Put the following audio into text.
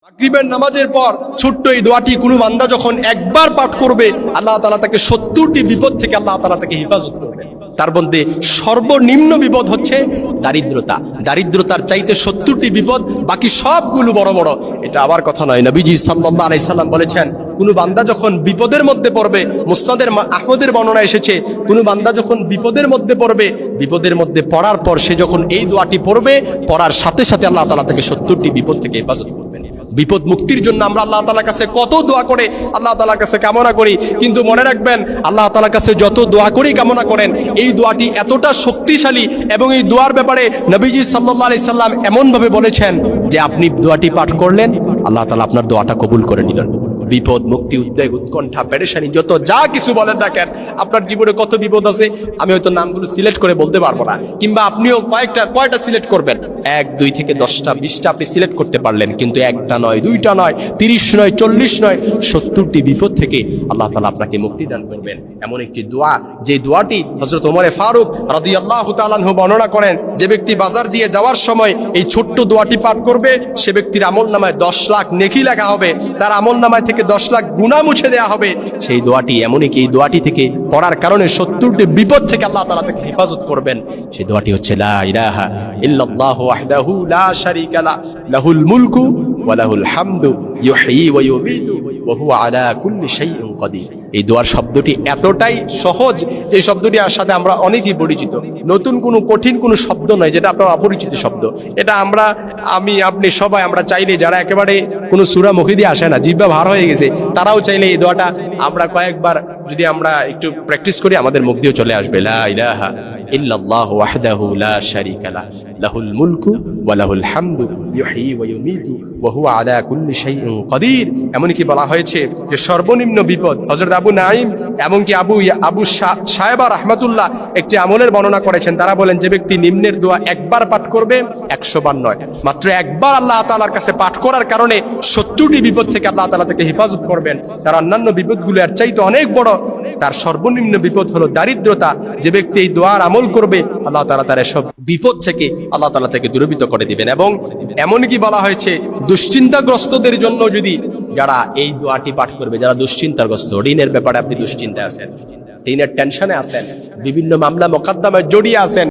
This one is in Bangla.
মাগরিবের নামাজের পর ছোট্ট এই দোয়াটি কোনো বান্দা যখন একবার পাঠ করবে, আল্লাহ তাআলা তাকে 70টি বিপদ থেকে আল্লাহ তাআলা তাকে হেফাজত করবেন। তার মধ্যে সর্বনিম্ন বিপদ হচ্ছে দারিদ্রতা। দারিদ্রতার চাইতে 70টি বিপদ, বাকি সবগুলো বড় বড়। এটা আবার কথা নয়, নবীজি সাল্লাল্লাহু আলাইহি সাল্লাম বলেছেন, কোনো বান্দা যখন বিপদের মধ্যে পড়বে, মুসনাদের আহমদের বর্ণনা এসেছে, কোনো বান্দা যখন বিপদের মধ্যে পড়বে, বিপদের মধ্যে পড়ার পর সে যখন এই দোয়াটি পড়বে, পড়ার সাথে সাথে আল্লাহ তাআলা তাকে 70টি বিপদ থেকে হেফাজত করবেন। বিপদ মুক্তির জন্য আমরা আল্লাহ তাআলার কাছে কত দোয়া করে আল্লাহ তাআলার কাছে কামনা করি, কিন্তু মনে রাখবেন আল্লাহ তাআলার কাছে যত দোয়া করি কামনা করেন, এই দোয়াটি এতটা শক্তিশালী এবং এই দোয়ার ব্যাপারে নবীজি সাল্লাল্লাহু আলাইহি সাল্লাম এমনভাবে বলেছেন যে আপনি দোয়াটি পাঠ করলেন, আল্লাহ তাআলা আপনার দোয়াটা কবুল করে নিলেন। বিপদ মুক্তি, উদ্বেগ, উৎকণ্ঠা, পেরেশানি, যত যা কিছু বলেন না কেন, আপনার জীবনে কত বিপদ আছে আমি হয়তো নামগুলো সিলেক্ট করে বলতে পারবো না, কিংবা আপনিও কয়টা সিলেক্ট করবেন, 1, 2 থেকে 10টা 20টা আপনি সিলেক্ট করতে পারলেন, কিন্তু একটা নয়, 2টা নয়, 30 নয়, 40 নয়, 70টি বিপদ থেকে আল্লাহ তাআলা আপনাকে মুক্তি দান করবেন। এমন একটি দোয়া, যে দোয়াটি হযরত ওমর ফারুক রাদিয়াল্লাহু তাআলা আনহু বর্ণনা করেন, যে ব্যক্তি বাজার দিয়ে যাওয়ার সময় এই ছোট্ট দোয়াটি পাঠ করবে, সে ব্যক্তির আমলনামায় 10 লাখ নেকি লেখা হবে, তার আমলনামায় থেকে 10 লাখ গুনাহ মুছে দেওয়া হবে। সেই দোয়াটি এমনই কি, এই দোয়াটি থেকে পড়ার কারণে 70টি বিপদ থেকে আল্লাহ তাআলা তাকে হেফাজত করবেন। সেই দোয়াটি হচ্ছে লা ইলাহা ইল্লাল্লাহু ওয়াহদাহু লা শারীকা লাহু লাহুল মুলকু ওয়া লাহুল হামদু ইউহয়ী ওয়া ইউমীতু ওয়া হুয়া আলা কুল্লি শাইইন কাদির। এই দোয়ার শব্দটি এতটাই সহজ যে শব্দটির সাথে আমরা অনেকেই পরিচিত, নতুন কোনো কঠিন কোনো শব্দ নয়, যেটা আপনার অপরিচিত শব্দ। এটা আমি আপনি সবাই আমরা চাইলে, যারা একেবারে কোনো সূরা মুখে দিয়ে আসে না, জিহ্বা ভার হয়ে গেছে, তারাও চাইলে এই দোয়াটা আমরা কয়েকবার যদি আমরা একটু প্র্যাকটিস করি, আমাদের মুখ দিয়েও চলে আসবে, লা ইলাহা ইল্লাল্লাহু ওয়াহদাহু লা শারীকা লাহু লাহুল মুলকু ওয়া লাহুল হামদু ইউহয়ী ওয়া ইউমীতু ওয়া হুয়া আলা কুল্লি শাইইন কাদির। এমনকি বলা হয়েছে যে সর্বনিম্ন বিপদ, হযরত আবু নাঈম এমনকি আবু সাহেবা রাহমাতুল্লাহ একটি আমলের বর্ণনা করেছেন। তারা বলেন, যে ব্যক্তি নিম্নের দোয়া একবার পাঠ করবে, 100 বার নয়, মাত্র একবার আল্লাহ তাআলার কাছে পাঠ করার কারণে 70টি বিপদ থেকে আল্লাহ তাআলা তাকে হেফাজত করবেন। তার অন্যান্য বিপদগুলো এর চাইতে অনেক বড়। তার সর্বনিম্ন বিপদ হলো দারিদ্রতা। যে ব্যক্তি এই দোয়ার আমল করবে, আল্লাহ তাআলা তার এসব বিপদ থেকে আল্লাহ তাআলা তাকে দূরীভূত করে দিবেন। এবং এমনকি বলা হয়েছে, দুশ্চিন্তাগ্রস্তদের জন্য যদি যারা এই দোয়াটি পাঠ করবে, যারা দুশ্চিন্তাগ্রস্ত, ঋণের ব্যাপারে আপনি দুশ্চিন্তায় আছেন, ঋণের টেনশনে আছেন, বিভিন্ন মামলা মোকদ্দমায় জড়িয়ে আছেন,